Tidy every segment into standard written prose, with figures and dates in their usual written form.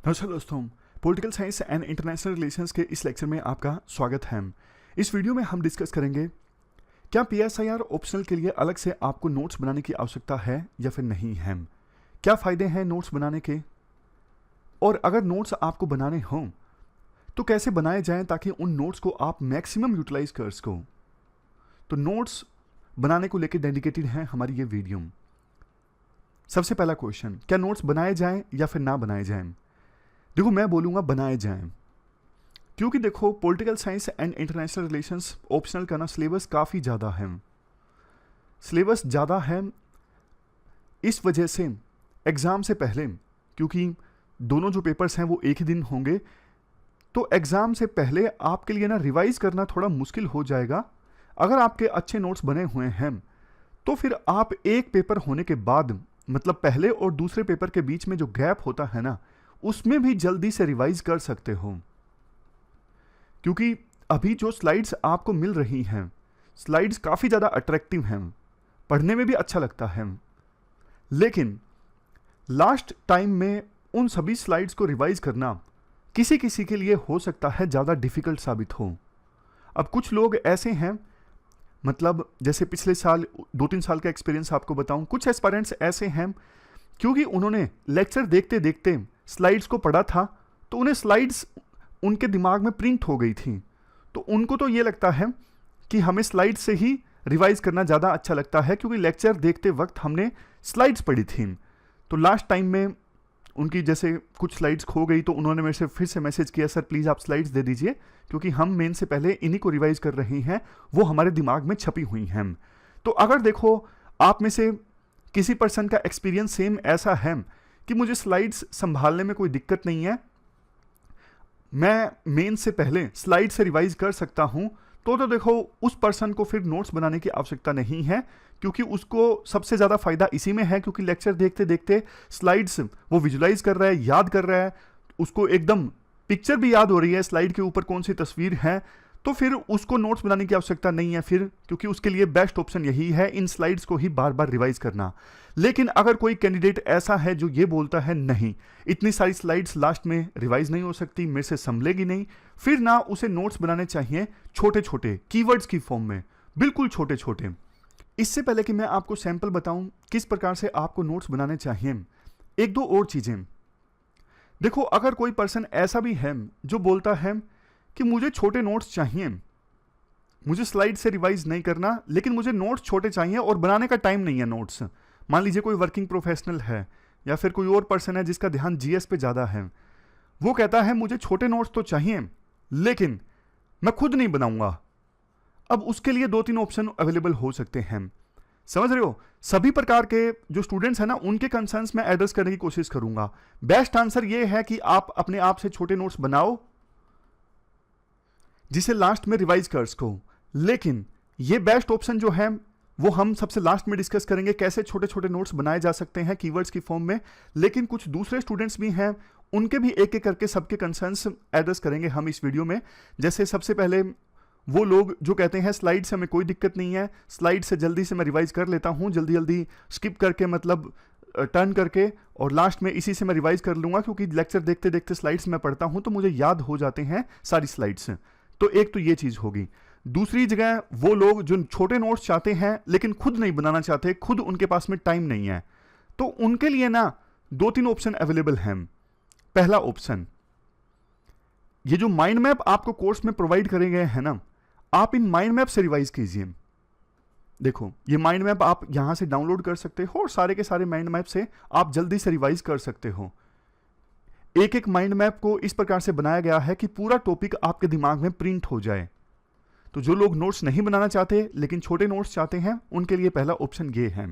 नमस्कार दोस्तों, political science and international relations के इस लेक्चर में आपका स्वागत है। इस वीडियो में हम डिस्कस करेंगे क्या पीएसआईआर ऑप्शनल के लिए अलग से आपको नोट्स बनाने की आवश्यकता है या फिर नहीं है, क्या फ़ायदे हैं नोट्स बनाने के, और अगर नोट्स आपको बनाने हों तो कैसे बनाए जाएं ताकि उन नोट्स को आप मैक्सिमम यूटिलाइज कर सको। तो नोट्स बनाने को लेकर डेडिकेटेड है हमारी ये वीडियो। सबसे पहला क्वेश्चन, क्या नोट्स बनाए जाएं या फिर ना बनाए जाएं? देखो, मैं बोलूँगा बनाए जाएं, क्योंकि देखो political science and international relations optional का ना सिलेबस काफ़ी ज़्यादा है। सिलेबस ज़्यादा है इस वजह से एग्ज़ाम से पहले, क्योंकि दोनों जो पेपर्स हैं वो एक ही दिन होंगे, तो एग्ज़ाम से पहले आपके लिए ना रिवाइज करना थोड़ा मुश्किल हो जाएगा। अगर आपके अच्छे नोट्स बने हुए हैं तो फिर आप एक पेपर होने के बाद, मतलब पहले और दूसरे पेपर के बीच में जो गैप होता है ना, उसमें भी जल्दी से रिवाइज कर सकते हो। क्योंकि अभी जो स्लाइड्स आपको मिल रही हैं, स्लाइड्स काफ़ी ज़्यादा अट्रैक्टिव हैं, पढ़ने में भी अच्छा लगता है, लेकिन लास्ट टाइम में उन सभी स्लाइड्स को रिवाइज करना किसी किसी के लिए हो सकता है ज़्यादा डिफ़िकल्ट साबित हो। अब कुछ लोग ऐसे हैं, मतलब जैसे पिछले साल 2-3 साल का एक्सपीरियंस आपको बताऊं, कुछ एस्पायरेंट्स ऐसे हैं क्योंकि उन्होंने लेक्चर देखते देखते स्लाइड्स को पढ़ा था, तो उन्हें स्लाइड्स उनके दिमाग में प्रिंट हो गई थी, तो उनको तो ये लगता है कि हमें स्लाइड से ही रिवाइज करना ज़्यादा अच्छा लगता है, क्योंकि लेक्चर देखते वक्त हमने स्लाइड्स पढ़ी थी। तो लास्ट टाइम में उनकी जैसे कुछ स्लाइड्स खो गई, तो उन्होंने मेरे से फिर से मैसेज किया, सर प्लीज़ आप स्लाइड्स दे दीजिए, क्योंकि हम मेन से पहले इन्हीं को रिवाइज कर रहे हैं, वो हमारे दिमाग में छपी हुई हैं। तो अगर देखो आप में से किसी पर्सन का एक्सपीरियंस सेम ऐसा है कि मुझे स्लाइड्स संभालने में कोई दिक्कत नहीं है, मैं मेन से पहले स्लाइड से रिवाइज कर सकता हूं, तो देखो उस पर्सन को फिर नोट्स बनाने की आवश्यकता नहीं है, क्योंकि उसको सबसे ज़्यादा फायदा इसी में है, क्योंकि लेक्चर देखते देखते स्लाइड्स वो विजुलाइज कर रहा है, याद कर रहा है, उसको एकदम पिक्चर भी याद हो रही है स्लाइड के ऊपर कौन सी तस्वीर है, तो फिर उसको नोट्स बनाने की आवश्यकता नहीं है फिर, क्योंकि उसके लिए बेस्ट ऑप्शन यही है इन स्लाइड्स को ही बार बार रिवाइज करना। लेकिन अगर कोई कैंडिडेट ऐसा है जो ये बोलता है नहीं, इतनी सारी स्लाइड्स लास्ट में रिवाइज नहीं हो सकती, मेरे से संभलेगी नहीं, फिर ना उसे नोट्स बनाने चाहिए छोटे छोटे कीवर्ड्स की फॉर्म में, बिल्कुल छोटे छोटे। इससे पहले कि मैं आपको सैंपल बताऊं किस प्रकार से आपको नोट्स बनाने चाहिए, एक दो और चीजें देखो। अगर कोई पर्सन ऐसा भी है जो बोलता है कि मुझे छोटे नोट्स चाहिए, मुझे स्लाइड से रिवाइज नहीं करना, लेकिन मुझे नोट्स छोटे चाहिए और बनाने का टाइम नहीं है नोट्स। मान लीजिए कोई वर्किंग प्रोफेशनल है या फिर कोई और पर्सन है जिसका ध्यान जीएस पे ज़्यादा है, वो कहता है मुझे छोटे नोट्स तो चाहिए लेकिन मैं खुद नहीं बनाऊंगा। अब उसके लिए 2-3 ऑप्शन अवेलेबल हो सकते हैं, समझ रहे हो। सभी प्रकार के जो स्टूडेंट्स हैं ना, उनके कंसर्न्स मैं एड्रेस करने की कोशिश करूंगा। बेस्ट आंसर ये है कि आप अपने आप से छोटे नोट्स बनाओ जिसे लास्ट में रिवाइज कर सको, लेकिन ये बेस्ट ऑप्शन जो है वो हम सबसे लास्ट में डिस्कस करेंगे, कैसे छोटे छोटे नोट्स बनाए जा सकते हैं कीवर्ड्स की फॉर्म में। लेकिन कुछ दूसरे स्टूडेंट्स भी हैं, उनके भी एक एक करके सबके कंसर्न्स एड्रेस करेंगे हम इस वीडियो में। जैसे सबसे पहले वो लोग जो कहते हैं स्लाइड से हमें कोई दिक्कत नहीं है, स्लाइड से जल्दी से मैं रिवाइज कर लेता हूँ, जल्दी जल्दी स्किप करके, मतलब टर्न करके, और लास्ट में इसी से मैं रिवाइज कर लूँगा, क्योंकि लेक्चर देखते देखते स्लाइड्स में पढ़ता हूँ तो मुझे याद हो जाते हैं सारी स्लाइड्स। तो एक तो ये चीज़ होगी। दूसरी जगह वो लोग जो छोटे नोट्स चाहते हैं लेकिन खुद नहीं बनाना चाहते, खुद उनके पास में टाइम नहीं है, तो उनके लिए ना 2-3 ऑप्शन अवेलेबल हैं। पहला ऑप्शन, ये जो माइंड मैप आपको कोर्स में प्रोवाइड करे गए हैं ना, आप इन माइंड मैप से रिवाइज कीजिए। देखो ये माइंड मैप आप यहां से डाउनलोड कर सकते हो और सारे के सारे माइंड मैप से आप जल्दी से रिवाइज कर सकते हो। एक एक माइंड मैप को इस प्रकार से बनाया गया है कि पूरा टॉपिक आपके दिमाग में प्रिंट हो जाए। तो जो लोग नोट्स नहीं बनाना चाहते लेकिन छोटे नोट्स चाहते हैं, उनके लिए पहला ऑप्शन ये है।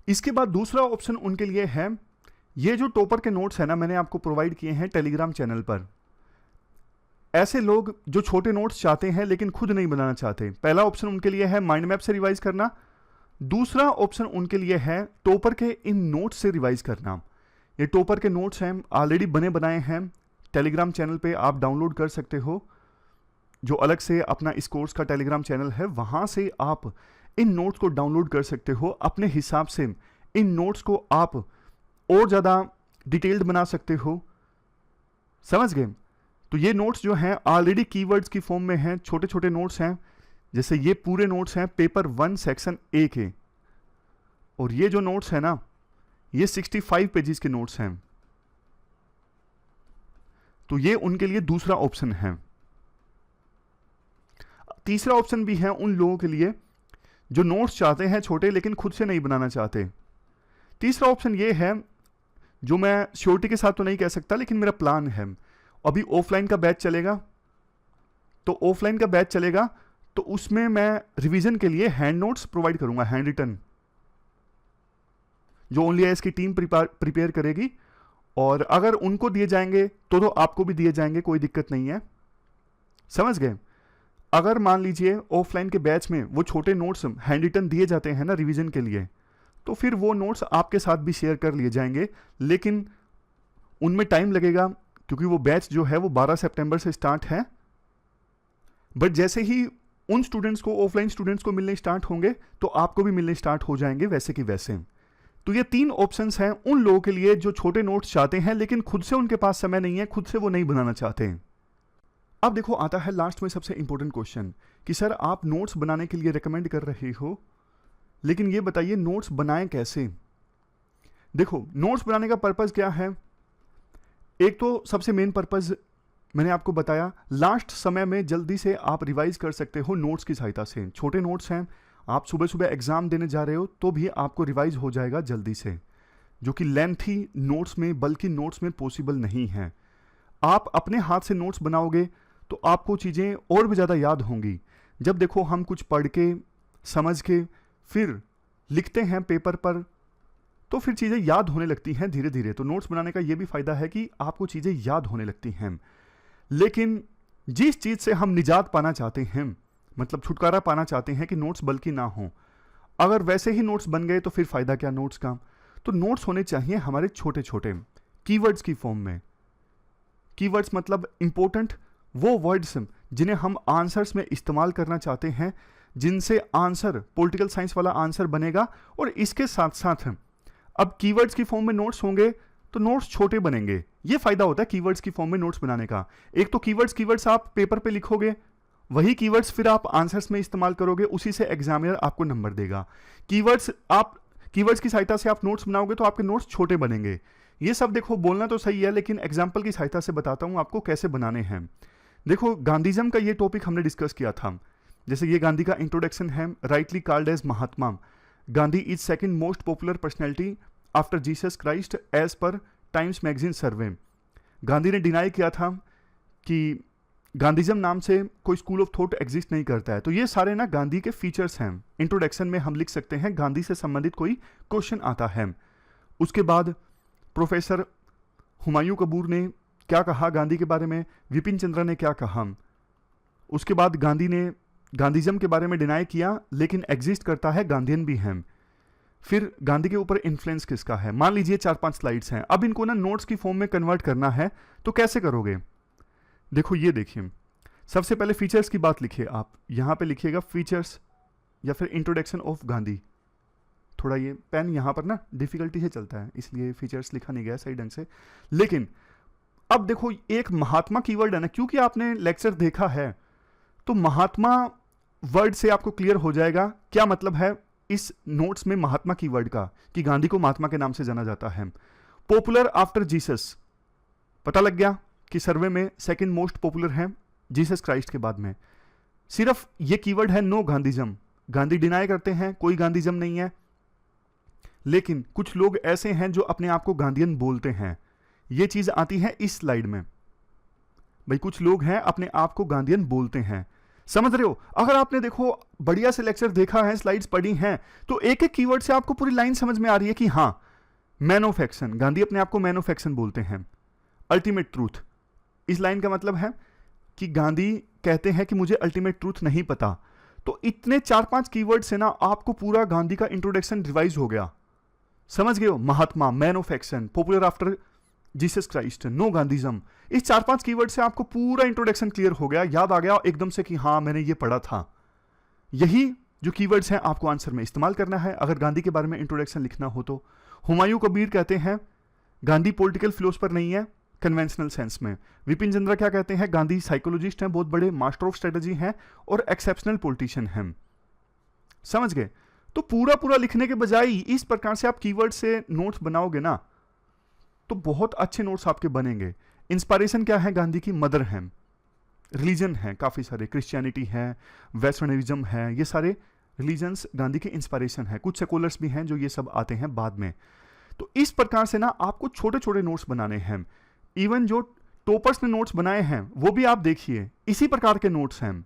इसके बाद दूसरा ऑप्शन उनके लिए है, ये जो टॉपर के नोट्स है ना, मैंने आपको प्रोवाइड किए हैं टेलीग्राम चैनल पर। ऐसे लोग जो छोटे नोट्स चाहते हैं लेकिन खुद नहीं बनाना चाहते, पहला ऑप्शन उनके लिए है माइंड मैप से रिवाइज करना। दूसरा ऑप्शन उनके लिए है टॉपर के इन नोट्स से रिवाइज करना। ये टॉपर के नोट्स हैं, ऑलरेडी बने बनाए हैं, टेलीग्राम चैनल पे आप डाउनलोड कर सकते हो। जो अलग से अपना इस कोर्स का टेलीग्राम चैनल है, वहाँ से आप इन नोट्स को डाउनलोड कर सकते हो। अपने हिसाब से इन नोट्स को आप और ज़्यादा डिटेल्ड बना सकते हो, समझ गए? तो ये नोट्स जो हैं ऑलरेडी कीवर्ड्स की फॉर्म में हैं, छोटे छोटे नोट्स हैं। जैसे ये पूरे नोट्स हैं पेपर 1 सेक्शन ए के, और ये जो नोट्स है ना, ये 65 पेजेस के नोट्स हैं। तो ये उनके लिए दूसरा ऑप्शन है। तीसरा ऑप्शन भी है उन लोगों के लिए जो नोट्स चाहते हैं छोटे लेकिन खुद से नहीं बनाना चाहते। तीसरा ऑप्शन ये है, जो मैं श्योरिटी के साथ तो नहीं कह सकता लेकिन मेरा प्लान है, अभी ऑफलाइन का बैच चलेगा, तो ऑफलाइन का बैच चलेगा तो उसमें मैं रिवीजन के लिए हैंड नोट्स प्रोवाइड करूंगा, हैंड रिटन, जो ओनली आईएएस की टीम प्रिपेयर करेगी। और अगर उनको दिए जाएंगे तो आपको भी दिए जाएंगे, कोई दिक्कत नहीं है। समझ गए? अगर मान लीजिए ऑफलाइन के बैच में वो छोटे नोट्स हैंड रिटन दिए जाते हैं ना रिवीजन के लिए, तो फिर वो नोट्स आपके साथ भी शेयर कर लिए जाएंगे, लेकिन उनमें टाइम लगेगा क्योंकि वो बैच जो है वो 12 सितंबर से स्टार्ट है। बट जैसे ही उन स्टूडेंट्स को, ऑफलाइन स्टूडेंट्स को मिलने स्टार्ट होंगे तो आपको भी मिलने स्टार्ट हो जाएंगे वैसे कि वैसे। तो ये 3 ऑप्शंस हैं उन लोगों के लिए जो छोटे नोट्स चाहते हैं लेकिन खुद से उनके पास समय नहीं है, खुद से वो नहीं बनाना चाहते। अब देखो आता है लास्ट में सबसे इंपॉर्टेंट क्वेश्चन कि सर आप नोट्स बनाने के लिए रेकमेंड कर रहे हो, लेकिन ये बताइए नोट्स बनाएं कैसे? देखो नोट्स बनाने का पर्पस क्या है? एक तो सबसे मेन पर्पस मैंने आपको बताया, लास्ट समय में जल्दी से आप रिवाइज कर सकते हो नोट्स की सहायता से। छोटे नोट्स हैं, आप सुबह सुबह एग्जाम देने जा रहे हो तो भी आपको रिवाइज हो जाएगा जल्दी से, जो कि लेंथी नोट्स में, बल्कि नोट्स में पॉसिबल नहीं है। आप अपने हाथ से नोट्स बनाओगे तो आपको चीज़ें और भी ज़्यादा याद होंगी। जब देखो हम कुछ पढ़ के, समझ के फिर लिखते हैं पेपर पर, तो फिर चीज़ें याद होने लगती हैं धीरे धीरे। तो नोट्स बनाने का ये भी फ़ायदा है कि आपको चीज़ें याद होने लगती हैं। लेकिन जिस चीज़ से हम निजात पाना चाहते हैं, मतलब छुटकारा पाना चाहते हैं कि नोट्स बल्कि ना हो, अगर वैसे ही नोट्स बन गए तो फिर फ़ायदा क्या नोट्स का? तो नोट्स होने चाहिए हमारे छोटे छोटे कीवर्ड्स की फॉर्म में। कीवर्ड्स मतलब इंपॉर्टेंट वो वर्ड्स जिन्हें हम आंसर्स में इस्तेमाल करना चाहते हैं, जिनसे आंसर पॉलिटिकल साइंस वाला आंसर बनेगा। और इसके साथ साथ अब कीवर्ड्स की फॉर्म में नोट्स होंगे तो नोट्स छोटे बनेंगे। ये फायदा होता है कीवर्ड्स की फॉर्म में नोट्स बनाने का। एक तो कीवर्ड्स आप पेपर पे लिखोगे, वही कीवर्ड्स फिर आप आंसर्स में इस्तेमाल करोगे, उसी से एग्जामिनर आपको नंबर देगा। कीवर्ड्स की सहायता से आप नोट्स बनाओगे तो आपके नोट्स छोटे बनेंगे। ये सब देखो बोलना तो सही है, लेकिन एग्जाम्पल की सहायता से बताता हूँ आपको कैसे बनाने हैं। देखो गांधीज्म का ये टॉपिक हमने डिस्कस किया था। जैसे ये गांधी का इंट्रोडक्शन है, rightly called as Mahatma, Gandhi is second most popular personality after Jesus Christ as per Times magazine survey. Gandhi ने डिनाई किया था कि गांधीज्म नाम से कोई स्कूल ऑफ थॉट एग्जिस्ट नहीं करता है। तो ये सारे ना गांधी के फीचर्स हैं। इंट्रोडक्शन में हम लिख सकते हैं गांधी से संबंधित कोई क्वेश्चन आता है। उसके बाद प्रोफेसर हुमायूं कबीर ने क्या कहा गांधी के बारे में, विपिन चंद्रा ने क्या कहा। उसके बाद गांधी ने गांधीज्म के बारे में डिनाई किया, लेकिन एग्जिस्ट करता है, गांधीयन भी हैं। फिर गांधी के ऊपर इन्फ्लुएंस किसका है। मान लीजिए 4-5 स्लाइड्स हैं, अब इनको ना नोट्स की फॉर्म में कन्वर्ट करना है, तो कैसे करोगे? देखो ये देखिए, सबसे पहले फीचर्स की बात लिखिए। आप यहां पे लिखिएगा फीचर्स या फिर इंट्रोडक्शन ऑफ गांधी। थोड़ा ये पेन यहां पर ना डिफिकल्टी से चलता है, इसलिए फीचर्स लिखा नहीं गया सही ढंग से। लेकिन अब देखो एक महात्मा कीवर्ड है ना, क्योंकि आपने लेक्चर देखा है तो महात्मा वर्ड से आपको क्लियर हो जाएगा क्या मतलब है इस नोट्स में महात्मा कीवर्ड का, कि गांधी को महात्मा के नाम से जाना जाता है। पॉपुलर आफ्टर जीसस, पता लग गया कि सर्वे में सेकंड मोस्ट पॉपुलर है जीसस क्राइस्ट के बाद में। सिर्फ ये कीवर्ड है नो गांधीज्म, गांधी डिनाई करते हैं, कोई गांधीज्म नहीं है। लेकिन कुछ लोग ऐसे हैं जो अपने आप को गांधीयन बोलते हैं, ये चीज आती है इस स्लाइड में। भाई कुछ लोग हैं अपने आप को गांधीयन बोलते हैं, समझ रहे हो? अगर आपने देखो बढ़िया से लेक्चर देखा है, स्लाइड्स पढ़ी हैं, तो एक एक कीवर्ड से आपको पूरी लाइन समझ में आ रही है कि हाँ मैन ऑफ एक्शन, गांधी अपने आप को मैन ऑफ एक्शन बोलते हैं। अल्टीमेट ट्रूथ, इस लाइन का मतलब है कि गांधी कहते हैं कि मुझे अल्टीमेट ट्रूथ नहीं पता। तो इतने 4-5 कीवर्ड से ना आपको पूरा गांधी का इंट्रोडक्शन रिवाइज हो गया, समझ गए हो? Mahatma, man of action, popular after Jesus Christ, no Gandhism, इस 4-5 कीवर्ड से आपको पूरा इंट्रोडक्शन क्लियर हो गया, याद आ गया एकदम से कि हाँ मैंने ये पढ़ा था। यही जो कीवर्ड्स हैं आपको आंसर में इस्तेमाल करना है अगर गांधी के बारे में इंट्रोडक्शन लिखना हो तो। हुमायूं कबीर कहते हैं गांधी पॉलिटिकल फिलोसफर नहीं है, कन्वेंशनल सेंस में। विपिन चंद्रा क्या कहते हैं, गांधी साइकोलॉजिस्ट हैं, बहुत बड़े मास्टर ऑफ स्ट्रेटजी हैं और एक्सेप्शनल पॉलिटिशियन हैं। समझ गए? तो पूरा पूरा लिखने के बजाय इस प्रकार से आप कीवर्ड से नोट्स बनाओगे ना तो बहुत अच्छे नोट्स आपके बनेंगे। इंस्पायरेशन क्या है, गांधी की मदर है, रिलीजन है काफ़ी सारे, क्रिश्चियनिटी है, वेस्टर्निज्म है, ये सारे रिलीजन्स गांधी के इंस्पायरेशन है। कुछ सेकुलर्स भी हैं जो ये सब आते हैं बाद में। तो इस प्रकार से ना आपको छोटे छोटे नोट्स बनाने हैं। इवन जो टॉपर्स ने नोट्स बनाए हैं वो भी आप देखिए इसी प्रकार के नोट्स हैं।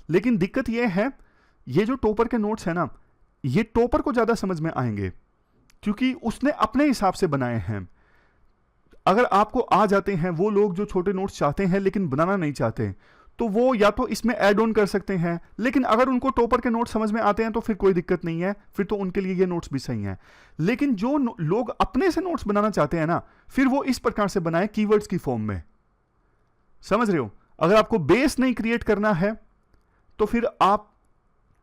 लेकिन दिक्कत ये है, ये जो टॉपर के नोट्स हैं ना, ये टॉपर को ज़्यादा समझ में आएंगे क्योंकि उसने अपने हिसाब से बनाए हैं। अगर आपको आ जाते हैं वो लोग जो छोटे नोट्स चाहते हैं लेकिन बनाना नहीं चाहते, तो वो या तो इसमें ऐड ऑन कर सकते हैं, लेकिन अगर उनको टॉपर के नोट्स समझ में आते हैं तो फिर कोई दिक्कत नहीं है, फिर तो उनके लिए ये नोट्स भी सही हैं। लेकिन जो लोग अपने से नोट्स बनाना चाहते हैं ना, फिर वो इस प्रकार से बनाए कीवर्ड्स की फॉर्म में। समझ रहे हो? अगर आपको बेस नहीं क्रिएट करना है तो फिर आप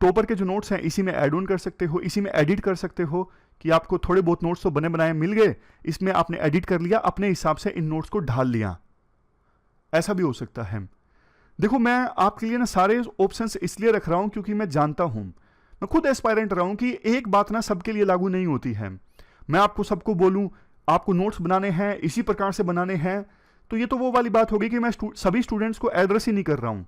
टॉपर के जो नोट्स हैं इसी में ऐड ऑन कर सकते हो, इसी में एडिट कर सकते हो कि आपको थोड़े बहुत नोट्स तो बने बनाए मिल गए, इसमें आपने एडिट कर लिया, अपने हिसाब से इन नोट्स को ढाल लिया। ऐसा भी हो सकता है। देखो, मैं आपके लिए ना सारे ऑप्शंस इसलिए रख रहा हूं क्योंकि मैं जानता हूं, मैं खुद एस्पायरेंट रहा हूं कि एक बात ना सबके लिए लागू नहीं होती है। मैं आपको सबको बोलूं आपको नोट्स बनाने हैं, इसी प्रकार से बनाने हैं, तो ये तो वो वाली बात होगी कि मैं सभी स्टूडेंट्स को एड्रेस ही नहीं कर रहा हूं,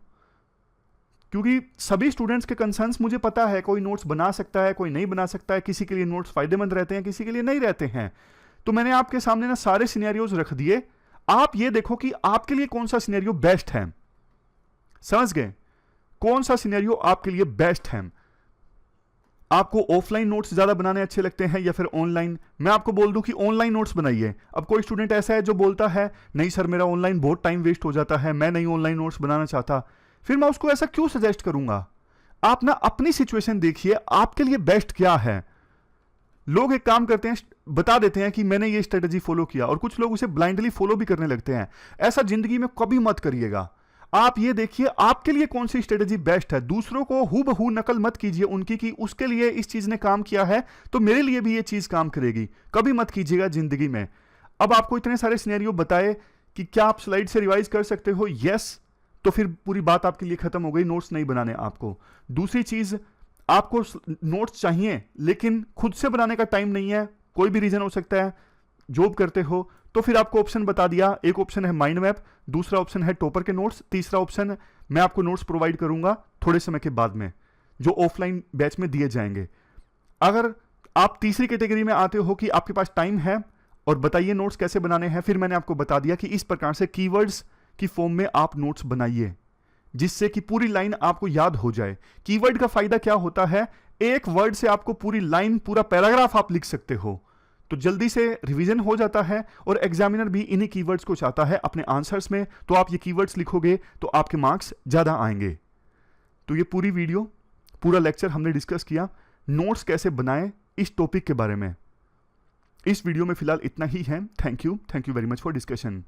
क्योंकि सभी स्टूडेंट्स के कंसर्न्स मुझे पता है। कोई नोट्स बना सकता है, कोई नहीं बना सकता है, किसी के लिए नोट्स फायदेमंद रहते हैं, किसी के लिए नहीं रहते हैं। तो मैंने आपके सामने ना सारे सिनेरियोज रख दिए, आप ये देखो कि आपके लिए कौन सा सिनेरियो बेस्ट है। समझ गए? कौन सा सिनेरियो आपके लिए बेस्ट है? आपको ऑफलाइन नोट्स ज्यादा बनाने अच्छे लगते हैं या फिर ऑनलाइन? मैं आपको बोल दूं कि ऑनलाइन नोट्स बनाइए। अब कोई स्टूडेंट ऐसा है जो बोलता है नहीं सर मेरा ऑनलाइन बहुत टाइम वेस्ट हो जाता है, मैं नहीं ऑनलाइन नोट्स बनाना चाहता, फिर मैं उसको ऐसा क्यों सजेस्ट करूंगा? आप ना अपनी सिचुएशन देखिए, आपके लिए बेस्ट क्या है। लोग एक काम करते हैं, बता देते हैं कि मैंने ये स्ट्रेटजी फॉलो किया, और कुछ लोग उसे ब्लाइंडली फॉलो भी करने लगते हैं। ऐसा जिंदगी में कभी मत करिएगा। आप ये देखिए आपके लिए कौन सी स्ट्रेटजी बेस्ट है। दूसरों को हूबहू नकल मत कीजिए उनकी कि उसके लिए इस चीज ने काम किया है तो मेरे लिए भी ये चीज काम करेगी, कभी मत कीजिएगा जिंदगी में। अब आपको इतने सारे सिनेरियो बताए कि क्या आप स्लाइड से रिवाइज कर सकते हो, यस, तो फिर पूरी बात आपके लिए खत्म हो गई, नोट्स नहीं बनाने आपको। दूसरी चीज, आपको नोट्स चाहिए लेकिन खुद से बनाने का टाइम नहीं है, कोई भी रीजन हो सकता है, जॉब करते हो, तो फिर आपको ऑप्शन बता दिया। एक ऑप्शन है माइंड मैप, दूसरा ऑप्शन है टॉपर के नोट्स, तीसरा ऑप्शन मैं आपको नोट्स प्रोवाइड करूंगा थोड़े समय के बाद में, जो ऑफलाइन बैच में दिए जाएंगे। अगर आप तीसरी कैटेगरी में आते हो कि आपके पास टाइम है और बताइए नोट्स कैसे बनाने हैं, फिर मैंने आपको बता दिया कि इस प्रकार से कीवर्ड्स की फॉर्म में आप नोट्स बनाइए जिससे कि पूरी लाइन आपको याद हो जाए। कीवर्ड का फायदा क्या होता है, एक वर्ड से आपको पूरी लाइन, पूरा पैराग्राफ आप लिख सकते हो, तो जल्दी से रिवीजन हो जाता है और एग्जामिनर भी इन्हीं कीवर्ड्स को चाहता है अपने आंसर्स में। तो आप ये कीवर्ड्स लिखोगे तो आपके मार्क्स ज्यादा आएंगे। तो ये पूरी वीडियो, पूरा लेक्चर हमने डिस्कस किया नोट्स कैसे बनाएं इस टॉपिक के बारे में। इस वीडियो में फिलहाल इतना ही है। Thank you very much for discussion.